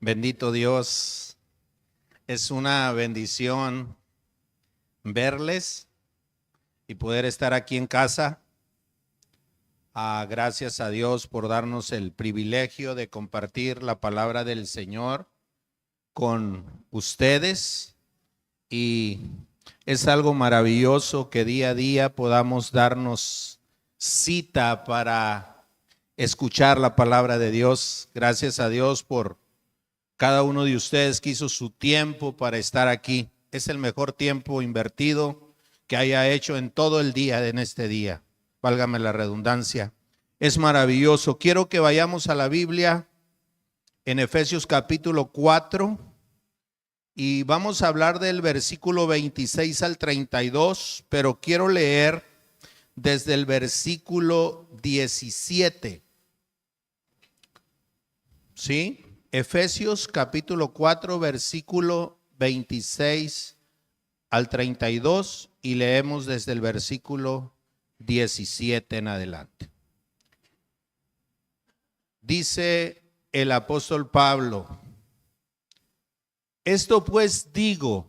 Bendito Dios, es una bendición verles y poder estar aquí en casa. Gracias a Dios por darnos el privilegio de compartir la palabra del Señor con ustedes, y es algo maravilloso que día a día podamos darnos cita para escuchar la palabra de Dios. Gracias a Dios por cada uno de ustedes que hizo su tiempo para estar aquí. Es el mejor tiempo invertido que haya hecho en todo el día, en este día. Válgame la redundancia. Es maravilloso. Quiero que vayamos a la Biblia en Efesios capítulo 4 y vamos a hablar del versículo 26 al 32, pero quiero leer desde el versículo 17. ¿Sí? Efesios capítulo 4, versículo 26 al 32, y leemos desde el versículo 17 en adelante. Dice el apóstol Pablo: esto pues digo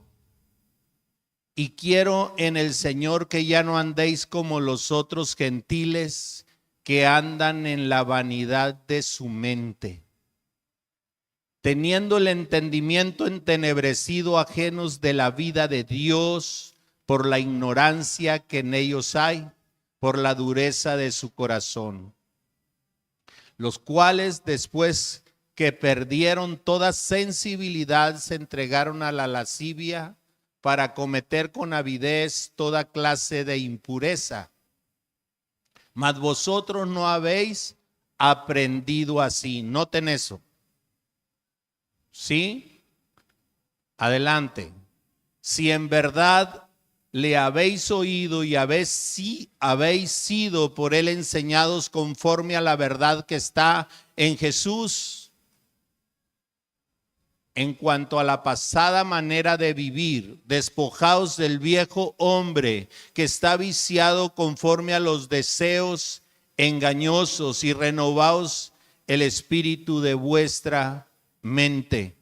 y quiero en el Señor, que ya no andéis como los otros gentiles que andan en la vanidad de su mente, teniendo el entendimiento entenebrecido, ajenos de la vida de Dios por la ignorancia que en ellos hay, por la dureza de su corazón, los cuales después que perdieron toda sensibilidad se entregaron a la lascivia para cometer con avidez toda clase de impureza. Mas vosotros no habéis aprendido así. Noten eso. ¿Sí? Adelante. Si en verdad le habéis oído y habéis sido por él enseñados conforme a la verdad que está en Jesús, en cuanto a la pasada manera de vivir, despojaos del viejo hombre que está viciado conforme a los deseos engañosos, y renovaos el espíritu de vuestra mente,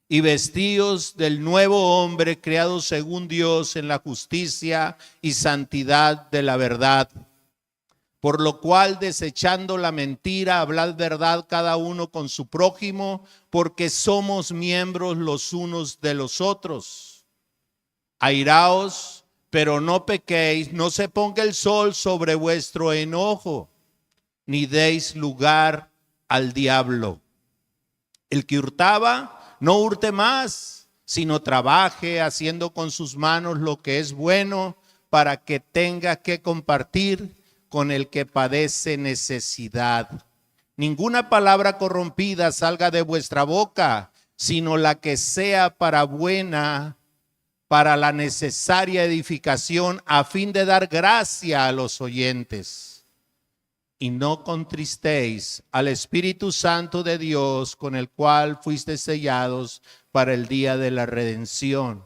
y vestíos del nuevo hombre creado según Dios en la justicia y santidad de la verdad. Por lo cual, desechando la mentira, hablad verdad cada uno con su prójimo, porque somos miembros los unos de los otros. Airaos, pero no pequéis, no se ponga el sol sobre vuestro enojo, ni deis lugar al diablo. El que hurtaba, no hurte más, sino trabaje haciendo con sus manos lo que es bueno, para que tenga que compartir con el que padece necesidad. Ninguna palabra corrompida salga de vuestra boca, sino la que sea para buena, para la necesaria edificación, a fin de dar gracia a los oyentes. Y no contristéis al Espíritu Santo de Dios, con el cual fuisteis sellados para el día de la redención.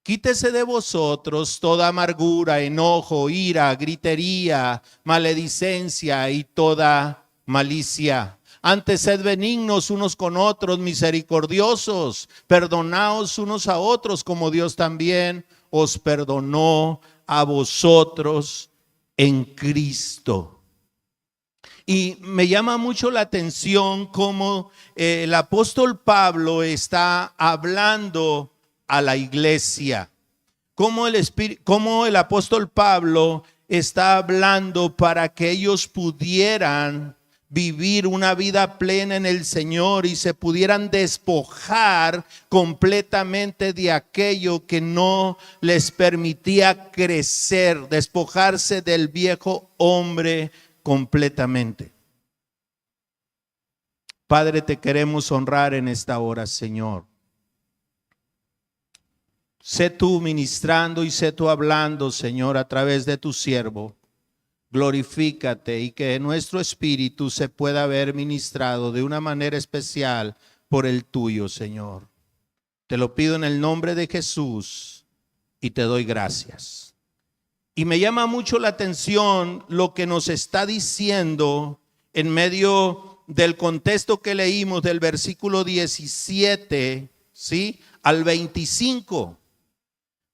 Quítese de vosotros toda amargura, enojo, ira, gritería, maledicencia y toda malicia. Antes sed benignos unos con otros, misericordiosos, perdonaos unos a otros, como Dios también os perdonó a vosotros en Cristo. Y me llama mucho la atención cómo el apóstol Pablo está hablando a la iglesia, cómo el apóstol Pablo está hablando para que ellos pudieran vivir una vida plena en el Señor y se pudieran despojar completamente de aquello que no les permitía crecer, despojarse del viejo hombre completamente. Padre, te queremos honrar en esta hora, Señor. Sé tú ministrando y sé tú hablando, Señor, a través de tu siervo. Glorifícate, y que nuestro espíritu se pueda ver ministrado de una manera especial por el tuyo, Señor. Te lo pido en el nombre de Jesús y te doy gracias. Y me llama mucho la atención lo que nos está diciendo en medio del contexto que leímos del versículo 17, ¿sí?, al 25.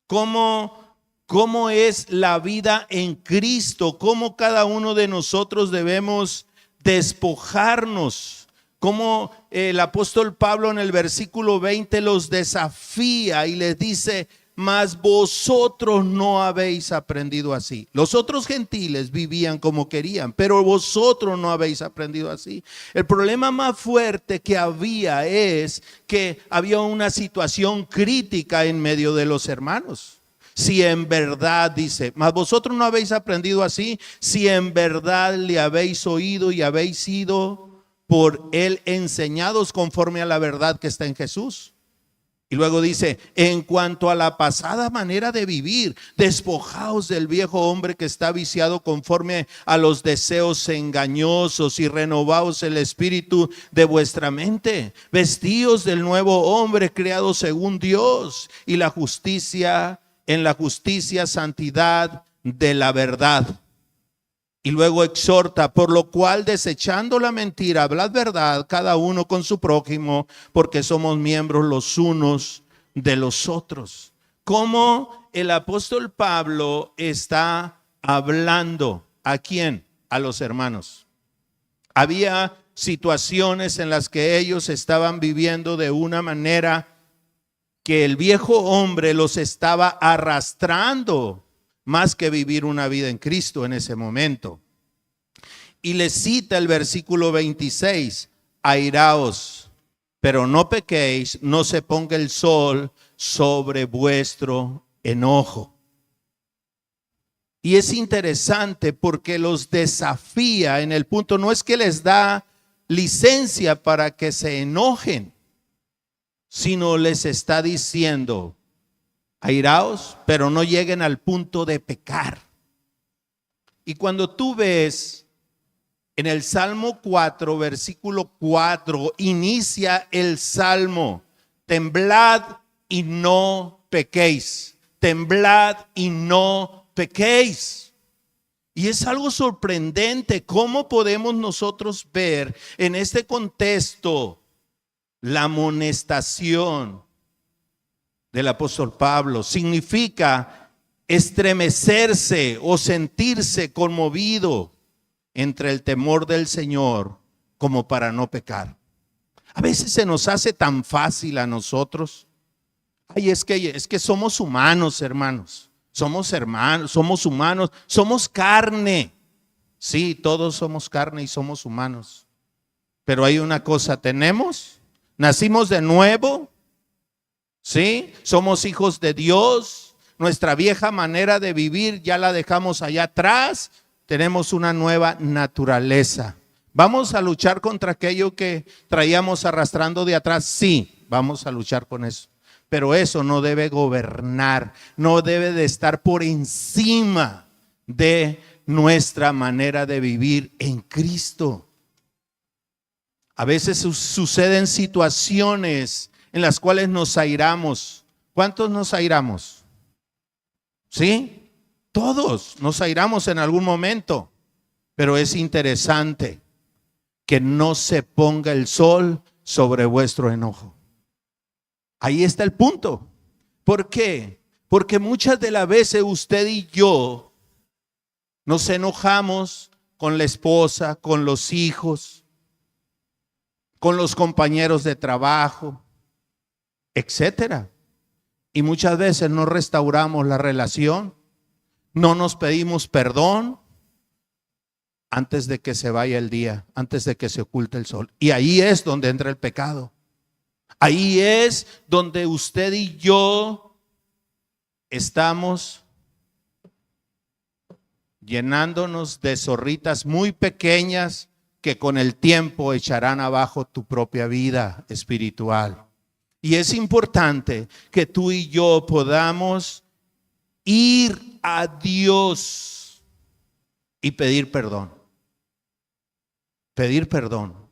¿Cómo es la vida en Cristo? ¿Cómo cada uno de nosotros debemos despojarnos? Cómo el apóstol Pablo en el versículo 20 los desafía y les dice: mas vosotros no habéis aprendido así. Los otros gentiles vivían como querían, pero vosotros no habéis aprendido así. El problema más fuerte que había es que había una situación crítica en medio de los hermanos. Si en verdad, dice, mas vosotros no habéis aprendido así, si en verdad le habéis oído y habéis sido por él enseñados conforme a la verdad que está en Jesús. Y luego dice: en cuanto a la pasada manera de vivir, despojaos del viejo hombre que está viciado conforme a los deseos engañosos, y renovaos el espíritu de vuestra mente. Vestíos del nuevo hombre creado según Dios, y la justicia, en la justicia, santidad de la verdad. Y luego exhorta: por lo cual, desechando la mentira, hablad verdad cada uno con su prójimo, porque somos miembros los unos de los otros. ¿Cómo el apóstol Pablo está hablando? ¿A quién? A los hermanos. Había situaciones en las que ellos estaban viviendo de una manera que el viejo hombre los estaba arrastrando, más que vivir una vida en Cristo en ese momento. Y le cita el versículo 26: airaos, pero no pequéis, no se ponga el sol sobre vuestro enojo. Y es interesante porque los desafía en el punto, no es que les da licencia para que se enojen, sino les está diciendo: airaos, pero no lleguen al punto de pecar. Y cuando tú ves en el Salmo 4, versículo 4, inicia el Salmo: temblad y no pequéis, temblad y no pequéis. Y es algo sorprendente cómo podemos nosotros ver en este contexto la amonestación del apóstol Pablo. Significa estremecerse o sentirse conmovido entre el temor del Señor como para no pecar. A veces se nos hace tan fácil a nosotros. Ay, es que somos humanos, hermanos. Somos hermanos, somos humanos, somos carne. Sí, todos somos carne y somos humanos. Pero hay una cosa: nacimos de nuevo. Sí, somos hijos de Dios. Nuestra vieja manera de vivir ya la dejamos allá atrás. Tenemos una nueva naturaleza. ¿Vamos a luchar contra aquello que traíamos arrastrando de atrás? Sí, vamos a luchar con eso. Pero eso no debe gobernar, no debe de estar por encima de nuestra manera de vivir en Cristo. A veces suceden situaciones en las cuales nos airamos. ¿Cuántos nos airamos? ¿Sí? Todos nos airamos en algún momento. Pero es interesante que no se ponga el sol sobre vuestro enojo. Ahí está el punto. ¿Por qué? Porque muchas de las veces usted y yo nos enojamos con la esposa, con los hijos, con los compañeros de trabajo, etcétera. Y muchas veces no restauramos la relación, no nos pedimos perdón antes de que se vaya el día, antes de que se oculte el sol. Y ahí es donde entra el pecado. Ahí es donde usted y yo estamos llenándonos de zorritas muy pequeñas que con el tiempo echarán abajo tu propia vida espiritual. Y es importante que tú y yo podamos ir a Dios y pedir perdón. Pedir perdón.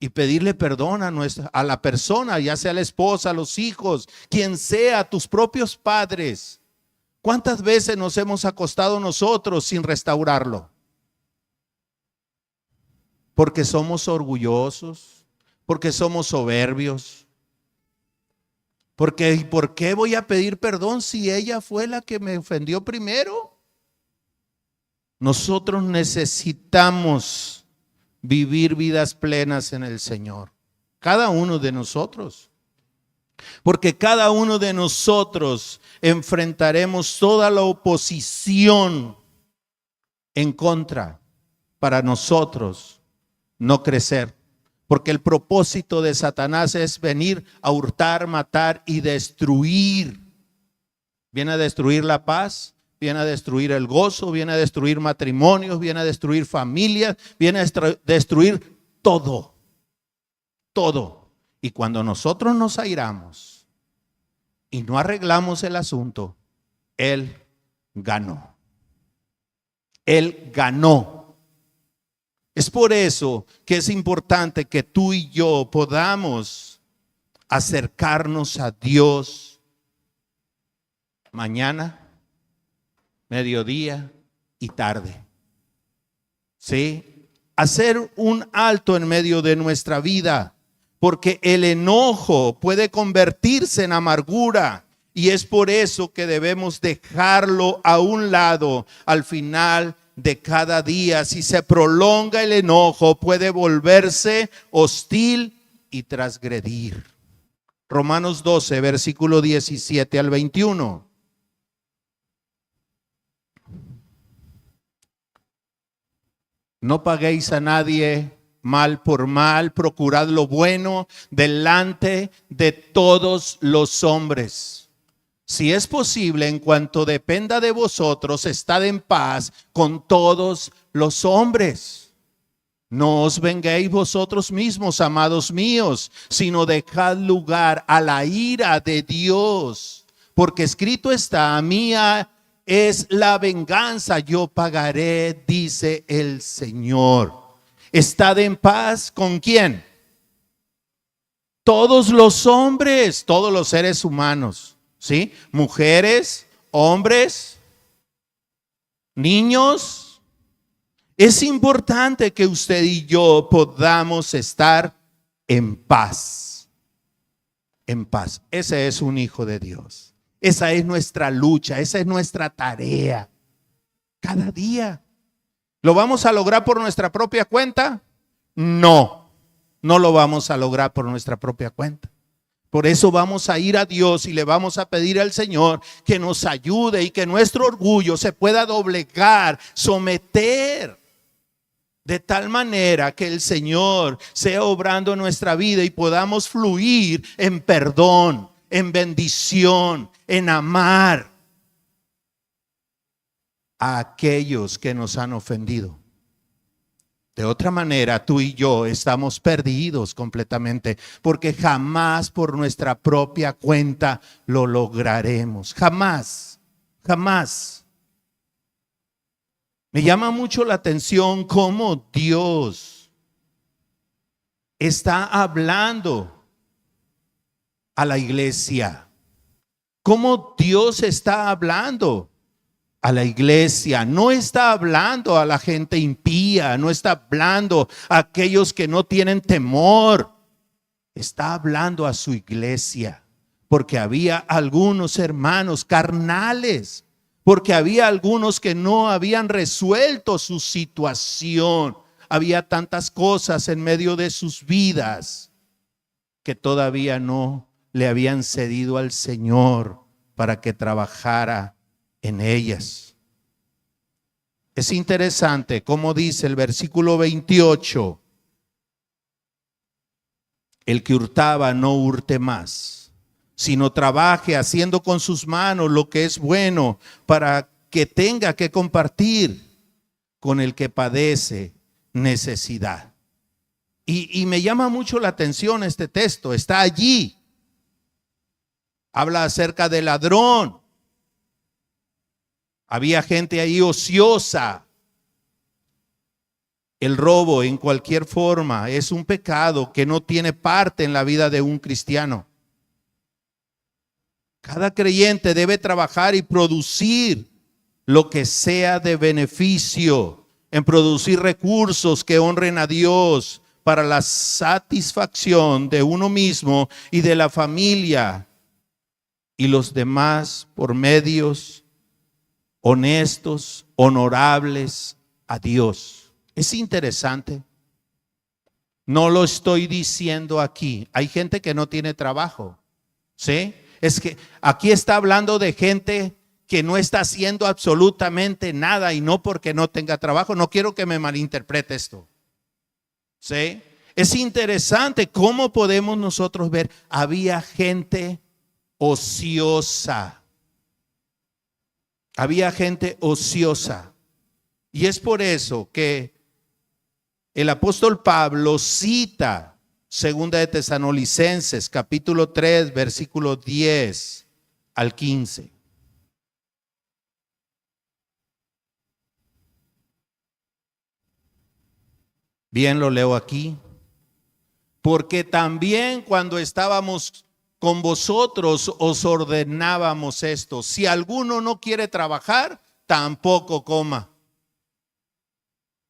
Y pedirle perdón a la persona, ya sea la esposa, los hijos, quien sea, tus propios padres. ¿Cuántas veces nos hemos acostado nosotros sin restaurarlo? Porque somos orgullosos, porque somos soberbios. Porque, ¿y por qué voy a pedir perdón si ella fue la que me ofendió primero? Nosotros necesitamos vivir vidas plenas en el Señor. Cada uno de nosotros. Porque cada uno de nosotros enfrentaremos toda la oposición en contra para nosotros no crecer. Porque el propósito de Satanás es venir a hurtar, matar y destruir. Viene a destruir la paz, viene a destruir el gozo, viene a destruir matrimonios, viene a destruir familias, viene a destruir todo. Todo. Y cuando nosotros nos airamos y no arreglamos el asunto, Él ganó. Él ganó. Es por eso que es importante que tú y yo podamos acercarnos a Dios mañana, mediodía y tarde. ¿Sí? Hacer un alto en medio de nuestra vida, porque el enojo puede convertirse en amargura y es por eso que debemos dejarlo a un lado al final de cada día. Si se prolonga el enojo, puede volverse hostil y transgredir. Romanos 12, versículo 17 al 21. No paguéis a nadie mal por mal, procurad lo bueno delante de todos los hombres. Si es posible, en cuanto dependa de vosotros, estad en paz con todos los hombres. No os venguéis vosotros mismos, amados míos, sino dejad lugar a la ira de Dios. Porque escrito está: mía es la venganza, yo pagaré, dice el Señor. Estad en paz ¿con quién? Todos los hombres, todos los seres humanos. ¿Sí? Mujeres, hombres, niños. Es importante que usted y yo podamos estar en paz. En paz. Ese es un hijo de Dios. Esa es nuestra lucha, esa es nuestra tarea. Cada día. ¿Lo vamos a lograr por nuestra propia cuenta? No, no lo vamos a lograr por nuestra propia cuenta. Por eso vamos a ir a Dios y le vamos a pedir al Señor que nos ayude y que nuestro orgullo se pueda doblegar, someter, de tal manera que el Señor sea obrando en nuestra vida y podamos fluir en perdón, en bendición, en amar a aquellos que nos han ofendido. De otra manera, tú y yo estamos perdidos completamente, porque jamás por nuestra propia cuenta lo lograremos. Jamás, jamás. Me llama mucho la atención cómo Dios está hablando a la iglesia. Cómo Dios está hablando a la iglesia. No está hablando a la gente impía, no está hablando a aquellos que no tienen temor. Está hablando a su iglesia, porque había algunos hermanos carnales, porque había algunos que no habían resuelto su situación. Había tantas cosas en medio de sus vidas que todavía no le habían cedido al Señor para que trabajara en ellas. Es interesante cómo dice el versículo 28: el que hurtaba no hurte más, sino trabaje haciendo con sus manos lo que es bueno, para que tenga que compartir con el que padece necesidad. Y me llama mucho la atención este texto. Está allí. Habla acerca del ladrón. Había gente ahí ociosa. El robo en cualquier forma es un pecado que no tiene parte en la vida de un cristiano. Cada creyente debe trabajar y producir lo que sea de beneficio, en producir recursos que honren a Dios para la satisfacción de uno mismo y de la familia y los demás por medios honestos, honorables a Dios. Es interesante. No lo estoy diciendo aquí. Hay gente que no tiene trabajo, ¿sí? Es que aquí está hablando de gente que no está haciendo absolutamente nada, y no porque no tenga trabajo. No quiero que me malinterprete esto, ¿sí? Es interesante cómo podemos nosotros ver. Había gente ociosa. Había gente ociosa. Y es por eso que el apóstol Pablo cita segunda de Tesalonicenses, capítulo 3, versículo 10 al 15. Bien, lo leo aquí. Porque también cuando estábamos con vosotros os ordenábamos esto: si alguno no quiere trabajar, tampoco coma.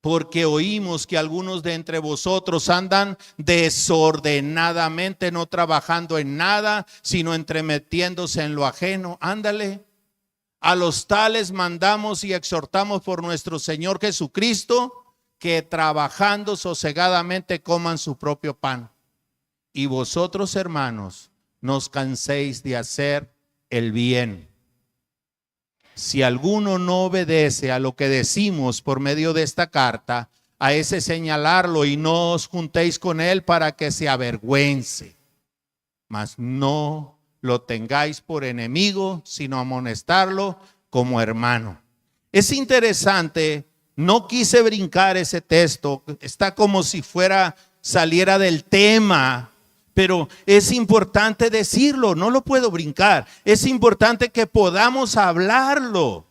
Porque oímos que algunos de entre vosotros andan desordenadamente, no trabajando en nada, sino entremetiéndose en lo ajeno. Ándale. A los tales mandamos y exhortamos por nuestro Señor Jesucristo, que trabajando sosegadamente coman su propio pan. Y vosotros, hermanos, no os canséis de hacer el bien. Si alguno no obedece a lo que decimos por medio de esta carta, a ese señalarlo y no os juntéis con él para que se avergüence. Mas no lo tengáis por enemigo, sino amonestarlo como hermano. Es interesante, no quise brincar ese texto, está como si saliera del tema, pero es importante decirlo, no lo puedo brincar. Es importante que podamos hablarlo.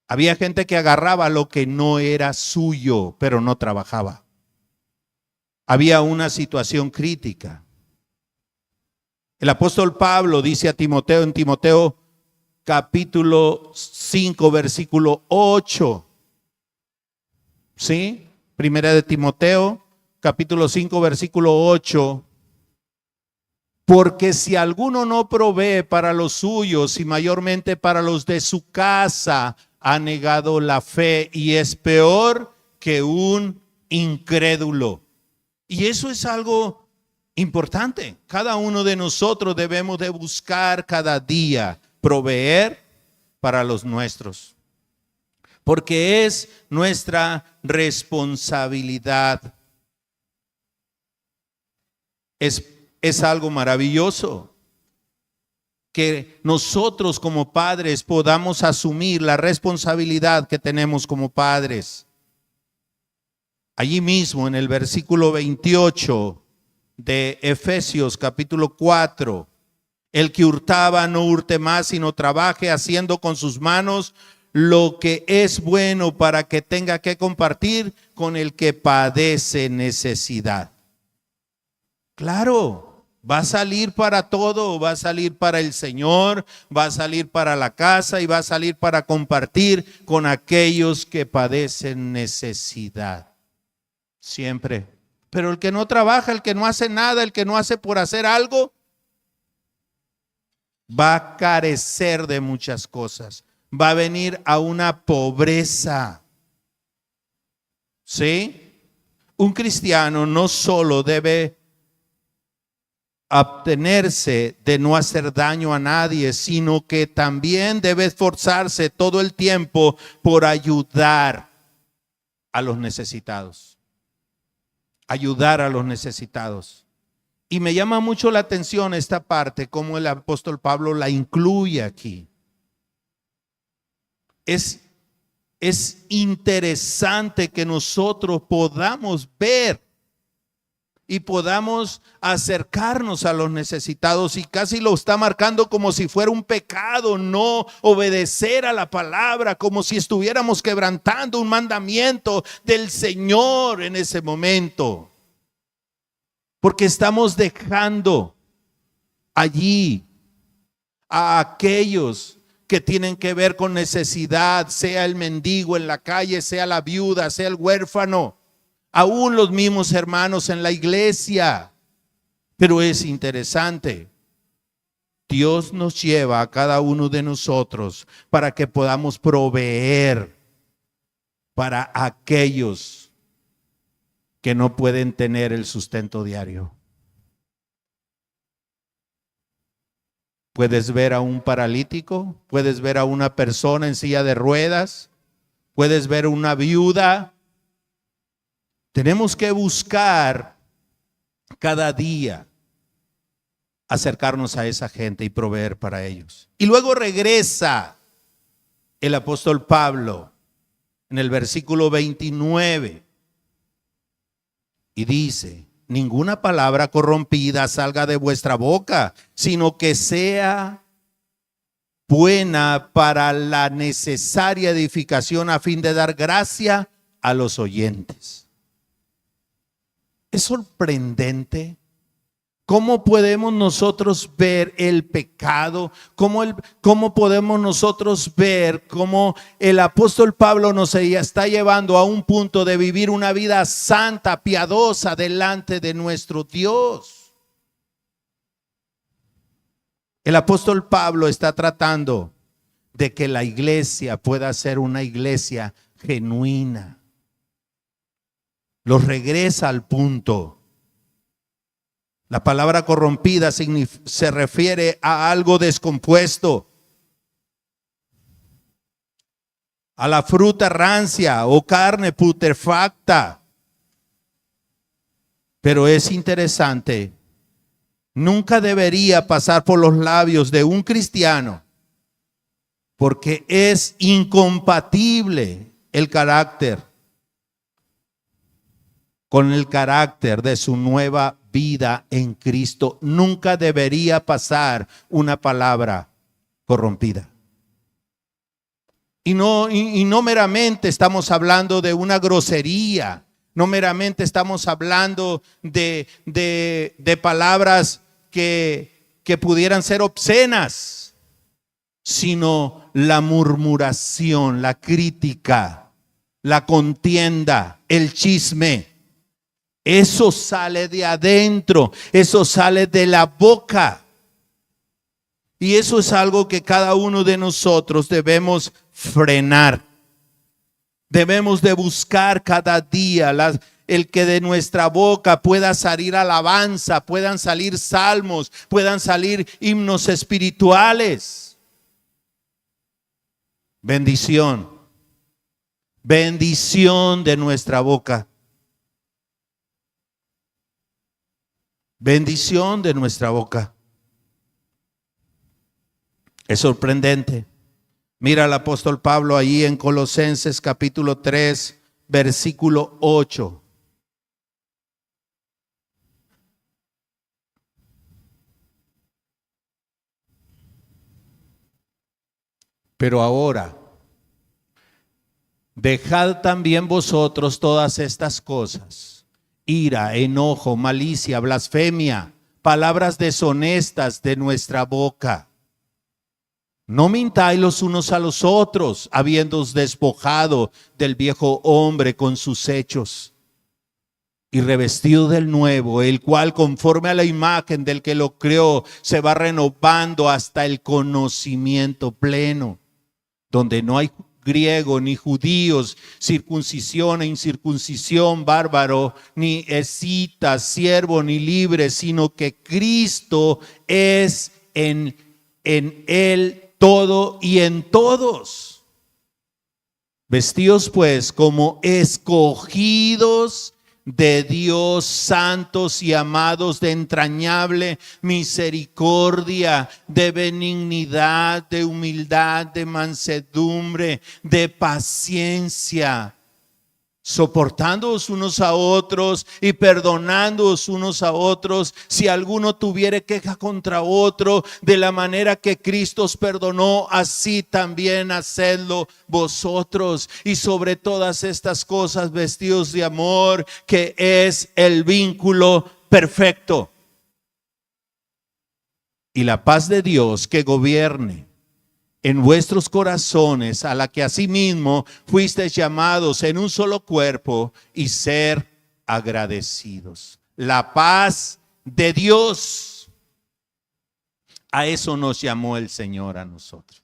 Había gente que agarraba lo que no era suyo, pero no trabajaba. Había una situación crítica. El apóstol Pablo dice a Timoteo, en Timoteo capítulo 5, versículo 8. ¿Sí? Primera de Timoteo, capítulo 5, versículo 8. Porque si alguno no provee para los suyos y mayormente para los de su casa, ha negado la fe y es peor que un incrédulo. Y eso es algo importante. Cada uno de nosotros debemos de buscar cada día proveer para los nuestros, porque es nuestra responsabilidad. Es algo maravilloso que nosotros como padres podamos asumir la responsabilidad que tenemos como padres. Allí mismo en el versículo 28 de Efesios capítulo 4, el que hurtaba no hurte más, sino trabaje haciendo con sus manos lo que es bueno, para que tenga que compartir con el que padece necesidad. Claro, va a salir para todo, va a salir para el Señor, va a salir para la casa y va a salir para compartir con aquellos que padecen necesidad. Siempre. Pero el que no trabaja, el que no hace nada, el que no hace por hacer algo, va a carecer de muchas cosas. Va a venir a una pobreza. ¿Sí? Un cristiano no solo debe abstenerse de no hacer daño a nadie, sino que también debe esforzarse todo el tiempo por ayudar a los necesitados. Ayudar a los necesitados. Y me llama mucho la atención esta parte, como el apóstol Pablo la incluye aquí. Es interesante que nosotros podamos ver y podamos acercarnos a los necesitados, y casi lo está marcando como si fuera un pecado no obedecer a la palabra, como si estuviéramos quebrantando un mandamiento del Señor en ese momento, porque estamos dejando allí a aquellos que tienen que ver con necesidad, sea el mendigo en la calle, sea la viuda, sea el huérfano, aún los mismos hermanos en la iglesia. Pero es interesante, Dios nos lleva a cada uno de nosotros para que podamos proveer para aquellos que no pueden tener el sustento diario. Puedes ver a un paralítico, puedes ver a una persona en silla de ruedas, puedes ver a una viuda. Tenemos que buscar cada día acercarnos a esa gente y proveer para ellos. Y luego regresa el apóstol Pablo en el versículo 29 y dice: ninguna palabra corrompida salga de vuestra boca, sino que sea buena para la necesaria edificación a fin de dar gracia a los oyentes. Es sorprendente cómo podemos nosotros ver el pecado, cómo podemos nosotros ver cómo el apóstol Pablo nos está llevando a un punto de vivir una vida santa, piadosa delante de nuestro Dios. El apóstol Pablo está tratando de que la iglesia pueda ser una iglesia genuina. Los regresa al punto. La palabra corrompida se refiere a algo descompuesto, a la fruta rancia o carne putrefacta. Pero es interesante, nunca debería pasar por los labios de un cristiano, porque es incompatible el carácter con el carácter de su nueva vida en Cristo. Nunca debería pasar una palabra corrompida. Y no meramente estamos hablando de una grosería, no meramente estamos hablando de palabras que pudieran ser obscenas, sino la murmuración, la crítica, la contienda, el chisme. Eso sale de adentro, eso sale de la boca. Y eso es algo que cada uno de nosotros debemos frenar. Debemos de buscar cada día el que de nuestra boca pueda salir alabanza, puedan salir salmos, puedan salir himnos espirituales. Bendición, bendición de nuestra boca. Bendición de nuestra boca. Es sorprendente. Mira al apóstol Pablo allí en Colosenses capítulo 3, versículo 8. Pero ahora, dejad también vosotros todas estas cosas: ira, enojo, malicia, blasfemia, palabras deshonestas de nuestra boca. No mintáis los unos a los otros, habiéndoos despojado del viejo hombre con sus hechos, y revestido del nuevo, el cual conforme a la imagen del que lo creó, se va renovando hasta el conocimiento pleno, donde no hay griego ni judíos, circuncisión e incircuncisión, bárbaro ni escita, siervo ni libre, sino que Cristo es en él todo y en todos. Vestíos pues como escogidos de Dios, santos y amados, de entrañable misericordia, de benignidad, de humildad, de mansedumbre, de paciencia, soportándoos unos a otros y perdonándoos unos a otros, si alguno tuviere queja contra otro, de la manera que Cristo os perdonó, así también hacedlo vosotros. Y sobre todas estas cosas, vestidos de amor, que es el vínculo perfecto. Y la paz de Dios, que gobierne en vuestros corazones, a la que asimismo fuisteis llamados en un solo cuerpo, y ser agradecidos. La paz de Dios, a eso nos llamó el Señor a nosotros.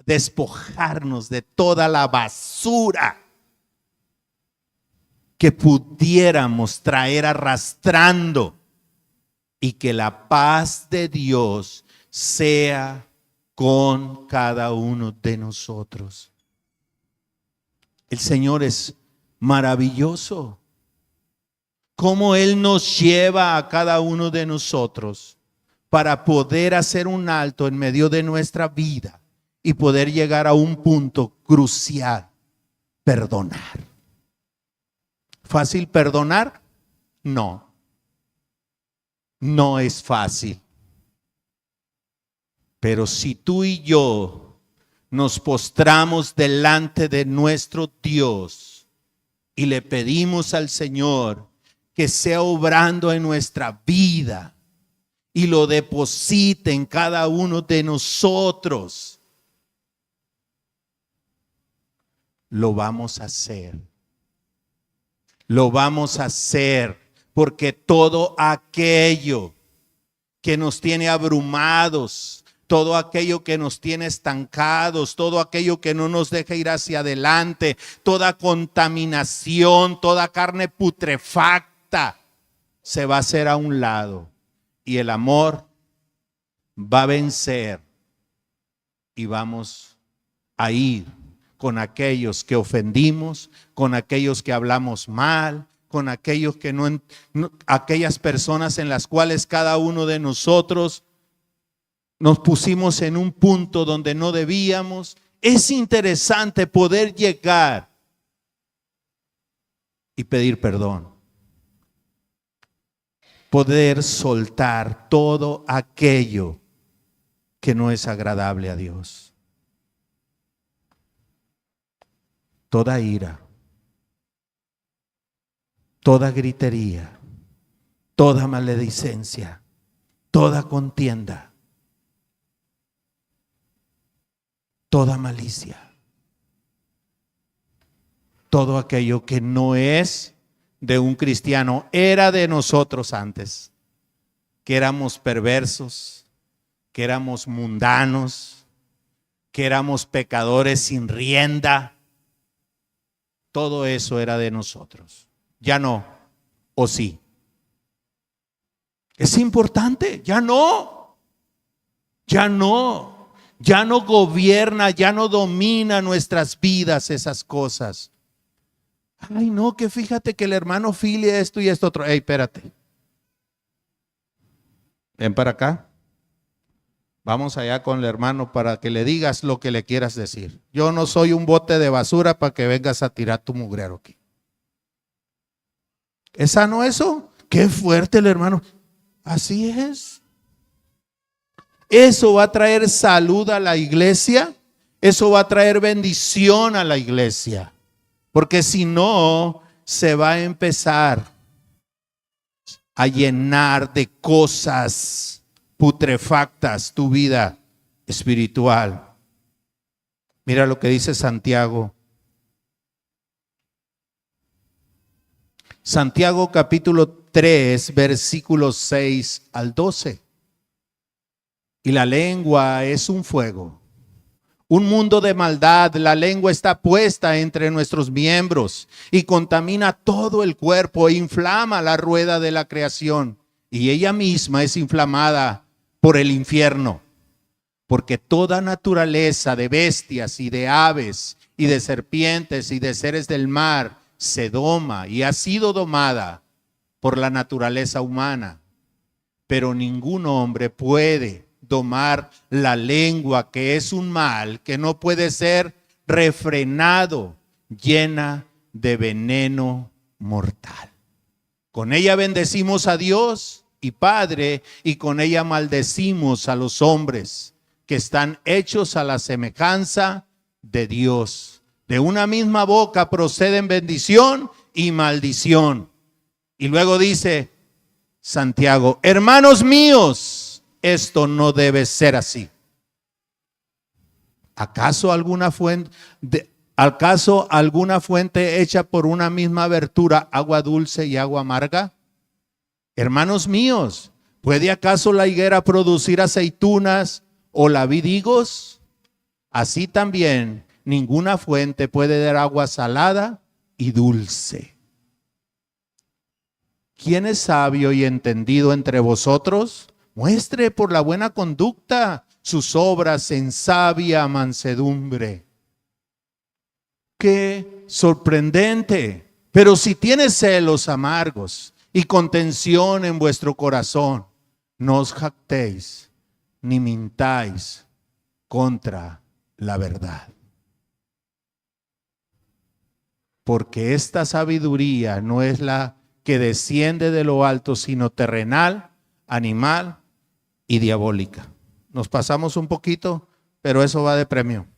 Despojarnos de toda la basura que pudiéramos traer arrastrando, y que la paz de Dios sea con cada uno de nosotros. El Señor es maravilloso. Cómo Él nos lleva a cada uno de nosotros para poder hacer un alto en medio de nuestra vida y poder llegar a un punto crucial: perdonar. ¿Fácil perdonar? No. No es fácil. Pero si tú y yo nos postramos delante de nuestro Dios y le pedimos al Señor que sea obrando en nuestra vida y lo deposite en cada uno de nosotros, lo vamos a hacer. Lo vamos a hacer, porque todo aquello que nos tiene abrumados, todo aquello que nos tiene estancados, todo aquello que no nos deja ir hacia adelante, toda contaminación, toda carne putrefacta, se va a hacer a un lado, y el amor va a vencer, y vamos a ir con aquellos que ofendimos, con aquellos que hablamos mal, con aquellos que aquellas personas en las cuales cada uno de nosotros nos pusimos en un punto donde no debíamos. Es interesante poder llegar y pedir perdón, poder soltar todo aquello que no es agradable a Dios. Toda ira, toda gritería, toda maledicencia, toda contienda, toda malicia, todo aquello que no es de un cristiano. Era de nosotros antes, que éramos perversos, que éramos mundanos, que éramos pecadores sin rienda. Todo eso era de nosotros. Ya no, ¿o sí? Es importante, ya no. Ya no. Ya no gobierna, ya no domina nuestras vidas esas cosas. Ay, no, que fíjate que el hermano Filia esto y esto otro. Ey, espérate. Ven para acá. Vamos allá con el hermano para que le digas lo que le quieras decir. Yo no soy un bote de basura para que vengas a tirar tu mugrero aquí. ¿Es sano eso? Qué fuerte el hermano. Así es. Eso va a traer salud a la iglesia. Eso va a traer bendición a la iglesia. Porque si no, se va a empezar a llenar de cosas putrefactas tu vida espiritual. Mira lo que dice Santiago. Santiago capítulo 3, versículos 6 al 12. Y la lengua es un fuego, un mundo de maldad. La lengua está puesta entre nuestros miembros y contamina todo el cuerpo e inflama la rueda de la creación. Y ella misma es inflamada por el infierno, porque toda naturaleza de bestias y de aves y de serpientes y de seres del mar se doma y ha sido domada por la naturaleza humana. Pero ningún hombre puede domar la lengua, que es un mal que no puede ser refrenado, llena de veneno mortal. Con ella bendecimos a Dios y Padre, y con ella maldecimos a los hombres que están hechos a la semejanza de Dios. De una misma boca proceden bendición y maldición. Y luego dice Santiago: hermanos míos, esto no debe ser así. ¿Acaso alguna fuente hecha por una misma abertura, agua dulce y agua amarga? Hermanos míos, ¿puede acaso la higuera producir aceitunas o la vid higos? Así también ninguna fuente puede dar agua salada y dulce. ¿Quién es sabio y entendido entre vosotros? Muestre por la buena conducta sus obras en sabia mansedumbre. Qué sorprendente. Pero si tienes celos amargos y contención en vuestro corazón, no os jactéis ni mintáis contra la verdad. Porque esta sabiduría no es la que desciende de lo alto, sino terrenal, animal y diabólica. Nos pasamos un poquito, pero eso va de premio.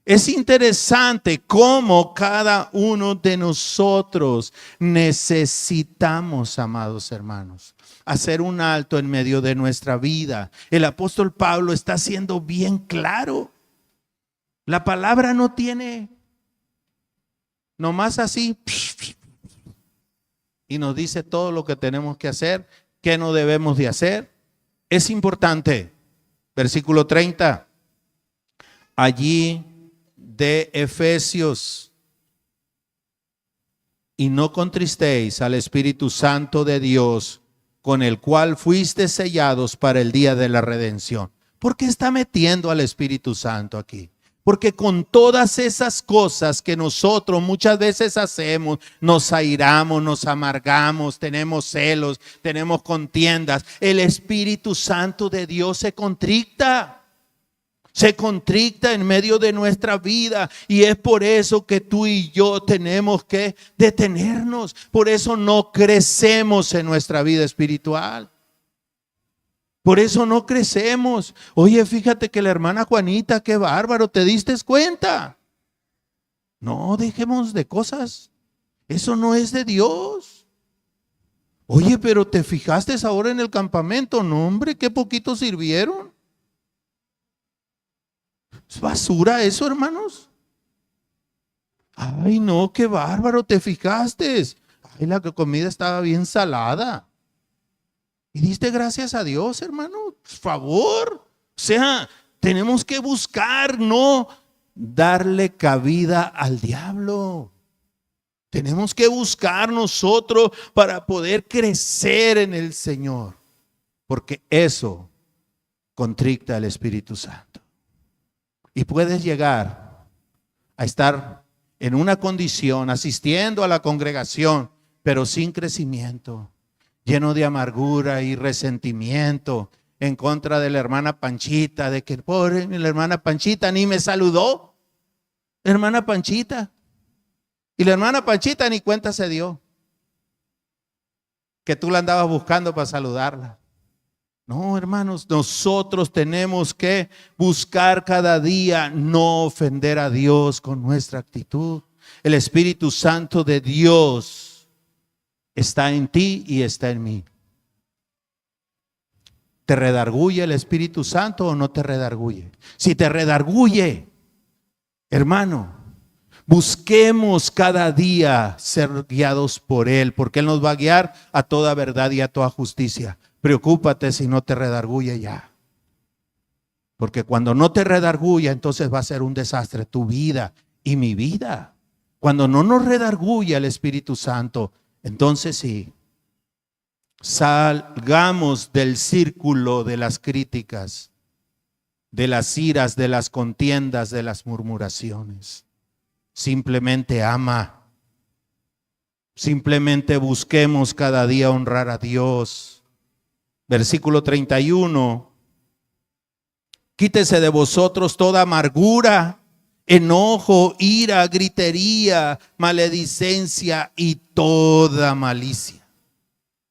Es interesante cómo cada uno de nosotros necesitamos, amados hermanos, hacer un alto en medio de nuestra vida. El apóstol Pablo está siendo bien claro. La palabra no tiene nomás así y nos dice todo lo que tenemos que hacer, qué no debemos de hacer. Es importante. Versículo 30. Allí de Efesios. Y no contristéis al Espíritu Santo de Dios, con el cual fuiste sellados para el día de la redención. ¿Por qué está metiendo al Espíritu Santo aquí? Porque con todas esas cosas que nosotros muchas veces hacemos, nos airamos, nos amargamos, tenemos celos, tenemos contiendas, el Espíritu Santo de Dios se contricta en medio de nuestra vida, y es por eso que tú y yo tenemos que detenernos. Por eso no crecemos en nuestra vida espiritual. Por eso no crecemos. Oye, fíjate que la hermana Juanita, qué bárbaro, ¿te diste cuenta? No, dejemos de cosas. Eso no es de Dios. Oye, pero ¿te fijaste ahora en el campamento? No, hombre, qué poquito sirvieron. ¿Es basura eso, hermanos? Ay, no, qué bárbaro, ¿te fijaste? Ay, la comida estaba bien salada. ¿Y diste gracias a Dios, hermano? Por favor. O sea, tenemos que buscar, no darle cabida al diablo. Tenemos que buscar nosotros para poder crecer en el Señor. Porque eso contricta al Espíritu Santo. Y puedes llegar a estar en una condición, asistiendo a la congregación, pero sin crecimiento, lleno de amargura y resentimiento en contra de la hermana Panchita, de que pobre la hermana Panchita ni me saludó. Hermana Panchita. Y la hermana Panchita ni cuenta se dio que tú la andabas buscando para saludarla. No, hermanos, nosotros tenemos que buscar cada día no ofender a Dios con nuestra actitud. El Espíritu Santo de Dios está en ti y está en mí. ¿Te redarguye el Espíritu Santo o no te redarguye? Si te redarguye, hermano, busquemos cada día ser guiados por Él, porque Él nos va a guiar a toda verdad y a toda justicia. Preocúpate si no te redarguye ya. Porque cuando no te redarguya, entonces va a ser un desastre tu vida y mi vida. Cuando no nos redarguye el Espíritu Santo, entonces sí, salgamos del círculo de las críticas, de las iras, de las contiendas, de las murmuraciones. Simplemente ama. Simplemente busquemos cada día honrar a Dios. Versículo 31. Quítese de vosotros toda amargura, enojo, ira, gritería, maledicencia y toda malicia.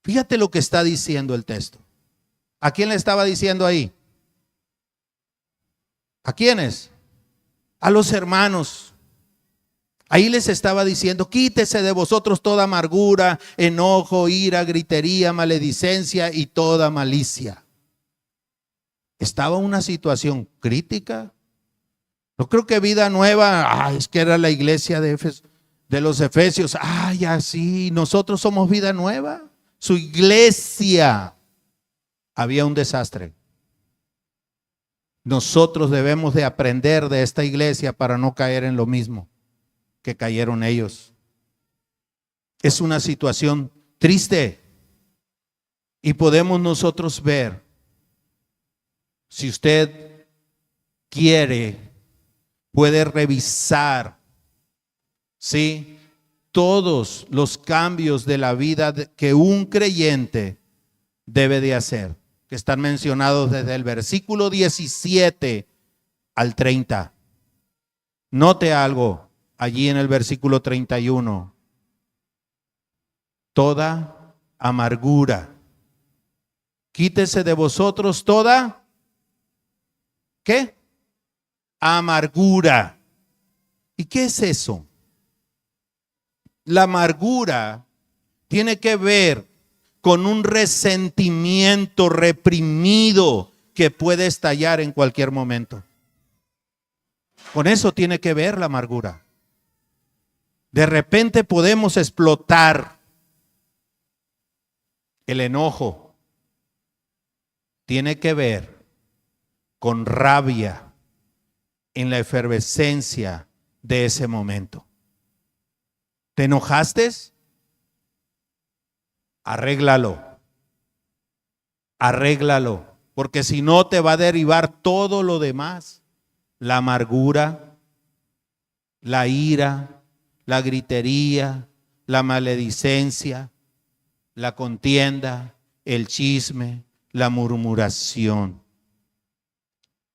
Fíjate lo que está diciendo el texto. ¿A quién le estaba diciendo ahí? ¿A quiénes? A los hermanos. Ahí les estaba diciendo, quítese de vosotros toda amargura, enojo, ira, gritería, maledicencia y toda malicia. Estaba una situación crítica, No creo que Vida Nueva, es que era la iglesia de los Efesios. Así, nosotros somos Vida Nueva. Su iglesia, había un desastre. Nosotros debemos de aprender de esta iglesia para no caer en lo mismo que cayeron ellos. Es una situación triste y podemos nosotros ver, si usted quiere, puede revisar, ¿sí?, todos los cambios de la vida que un creyente debe de hacer, que están mencionados desde el versículo 17 al 30. Note algo allí en el versículo 31. Toda amargura. Quítese de vosotros toda, ¿qué? Amargura. ¿Y qué es eso? La amargura tiene que ver con un resentimiento reprimido que puede estallar en cualquier momento. Con eso tiene que ver la amargura. De repente podemos explotar. El enojo tiene que ver con rabia en la efervescencia de ese momento. ¿Te enojaste? Arréglalo. Arréglalo. Porque si no te va a derivar todo lo demás. La amargura, la ira, la gritería, la maledicencia, la contienda, el chisme, la murmuración.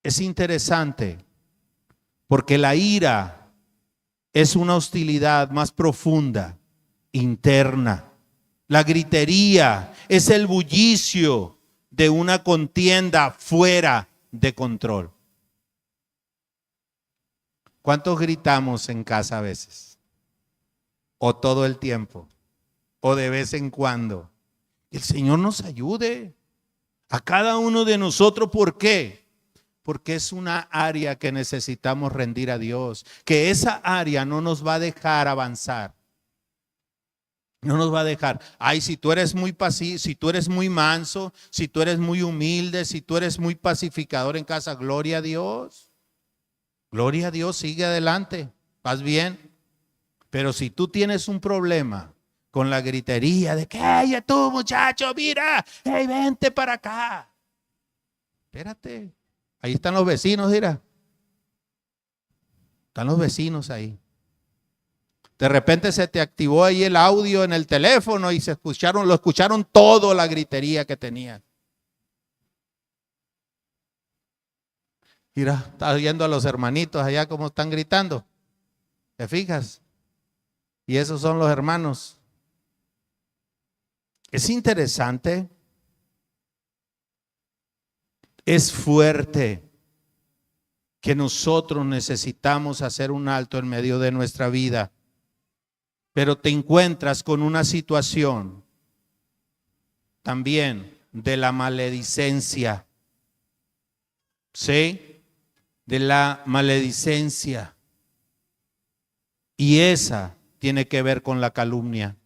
Es interesante porque la ira es una hostilidad más profunda, interna. La gritería es el bullicio de una contienda fuera de control. ¿Cuántos gritamos en casa a veces? ¿O todo el tiempo? ¿O de vez en cuando? El Señor nos ayude a cada uno de nosotros. ¿Por qué? Porque es una área que necesitamos rendir a Dios. Que esa área no nos va a dejar avanzar. No nos va a dejar. Si tú eres muy pasivo, si tú eres muy manso, si tú eres muy humilde, si tú eres muy pacificador en casa, gloria a Dios. Gloria a Dios, sigue adelante. Vas bien. Pero si tú tienes un problema con la gritería de que, ya tú muchacho, mira, vente para acá. Espérate. Ahí están los vecinos, mira. Están los vecinos ahí. De repente se te activó ahí el audio en el teléfono y lo escucharon todo la gritería que tenía. Mira, estás viendo a los hermanitos allá como están gritando. ¿Te fijas? Y esos son los hermanos. Es interesante. Es fuerte que nosotros necesitamos hacer un alto en medio de nuestra vida, pero te encuentras con una situación también de la maledicencia, ¿sí? De la maledicencia, y esa tiene que ver con la calumnia.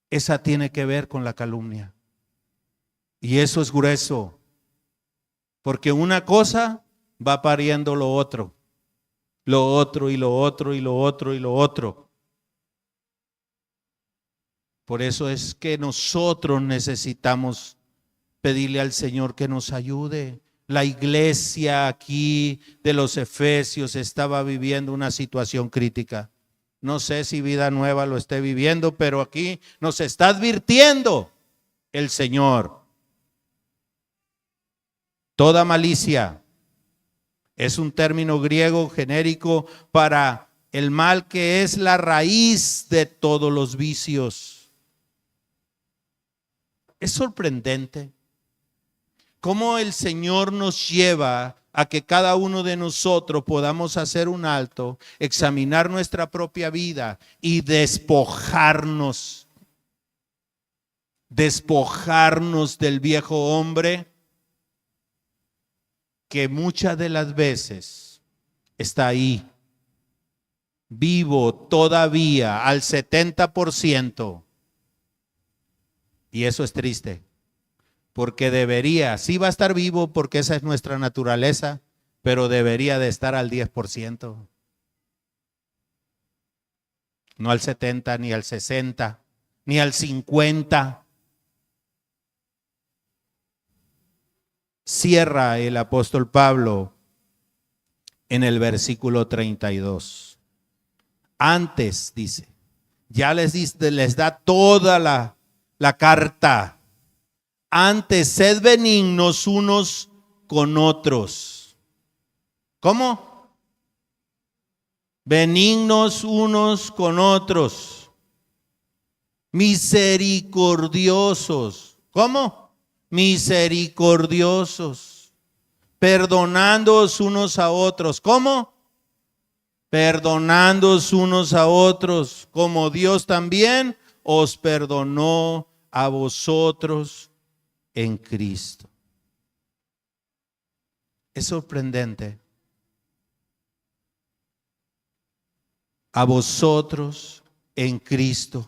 Esa tiene que ver con la calumnia, y eso es grueso. Porque una cosa va pariendo lo otro y lo otro y lo otro y lo otro. Por eso es que nosotros necesitamos pedirle al Señor que nos ayude. La iglesia aquí de los Efesios estaba viviendo una situación crítica. No sé si Vida Nueva lo esté viviendo, pero aquí nos está advirtiendo el Señor. Toda malicia es un término griego genérico para el mal que es la raíz de todos los vicios. Es sorprendente cómo el Señor nos lleva a que cada uno de nosotros podamos hacer un alto, examinar nuestra propia vida y despojarnos del viejo hombre, que muchas de las veces está ahí, vivo todavía al 70%. Y eso es triste, porque debería, sí va a estar vivo porque esa es nuestra naturaleza, pero debería de estar al 10%. No al 70, ni al 60, ni al 50. Cierra el apóstol Pablo en el versículo 32. Antes, dice, ya les da toda la carta. Antes, sed benignos unos con otros. ¿Cómo? Benignos unos con otros, misericordiosos. ¿Cómo? Misericordiosos, perdonándoos unos a otros. ¿Cómo? Perdonándoos unos a otros, como Dios también os perdonó a vosotros en Cristo. Es sorprendente. A vosotros en Cristo.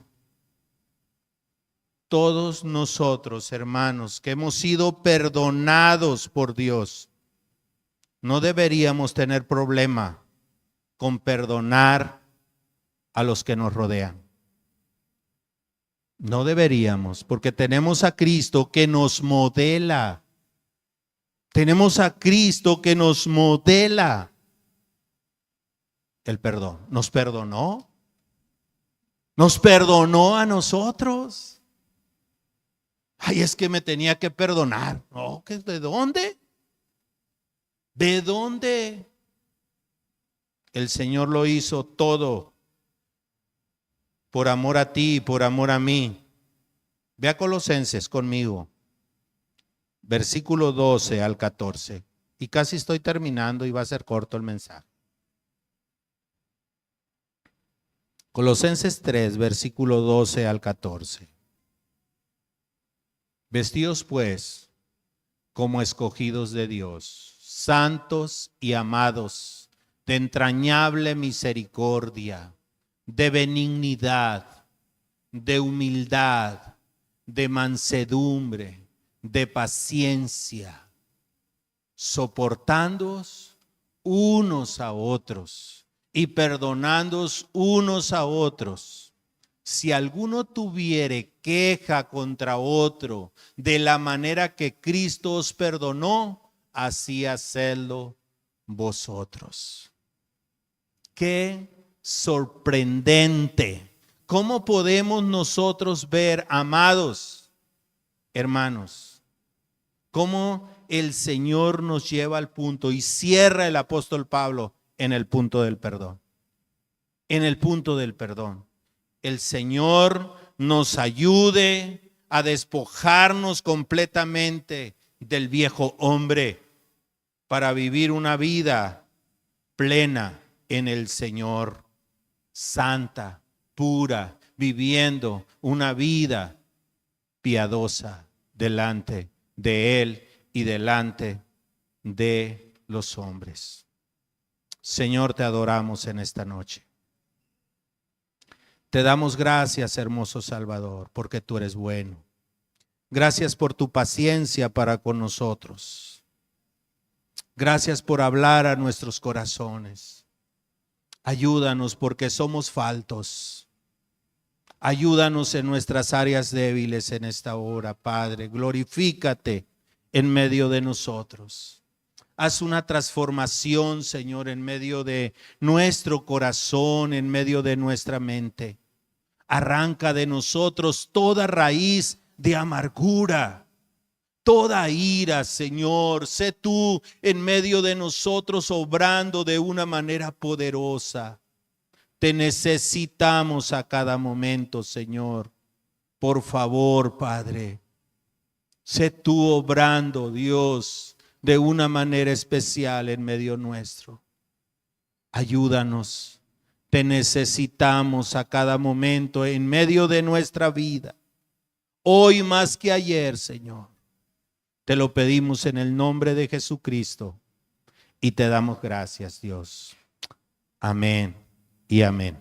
Todos nosotros, hermanos, que hemos sido perdonados por Dios, no deberíamos tener problema con perdonar a los que nos rodean. No deberíamos, porque tenemos a Cristo que nos modela. Tenemos a Cristo que nos modela el perdón. Nos perdonó a nosotros. Ay, es que me tenía que perdonar. No, ¿de dónde? ¿De dónde? El Señor lo hizo todo por amor a ti y por amor a mí. Ve a Colosenses conmigo, versículo 12 al 14. Y casi estoy terminando y va a ser corto el mensaje. Colosenses 3, versículo 12 al 14. Vestíos pues como escogidos de Dios, santos y amados, de entrañable misericordia, de benignidad, de humildad, de mansedumbre, de paciencia, soportándoos unos a otros y perdonándoos unos a otros. Si alguno tuviere queja contra otro, de la manera que Cristo os perdonó, así hacedlo vosotros. Qué sorprendente. ¿Cómo podemos nosotros ver, amados hermanos, cómo el Señor nos lleva al punto y cierra el apóstol Pablo en el punto del perdón? En el punto del perdón. El Señor nos ayude a despojarnos completamente del viejo hombre para vivir una vida plena en el Señor, santa, pura, viviendo una vida piadosa delante de Él y delante de los hombres. Señor, te adoramos en esta noche. Te damos gracias, hermoso Salvador, porque tú eres bueno. Gracias por tu paciencia para con nosotros. Gracias por hablar a nuestros corazones. Ayúdanos porque somos faltos. Ayúdanos en nuestras áreas débiles en esta hora, Padre. Glorifícate en medio de nosotros. Haz una transformación, Señor, en medio de nuestro corazón, en medio de nuestra mente. Arranca de nosotros toda raíz de amargura, toda ira, Señor. Sé tú en medio de nosotros obrando de una manera poderosa. Te necesitamos a cada momento, Señor. Por favor, Padre, sé tú obrando, Dios, de una manera especial en medio nuestro. Ayúdanos. Te necesitamos a cada momento en medio de nuestra vida. Hoy más que ayer, Señor. Te lo pedimos en el nombre de Jesucristo y te damos gracias, Dios. Amén y amén.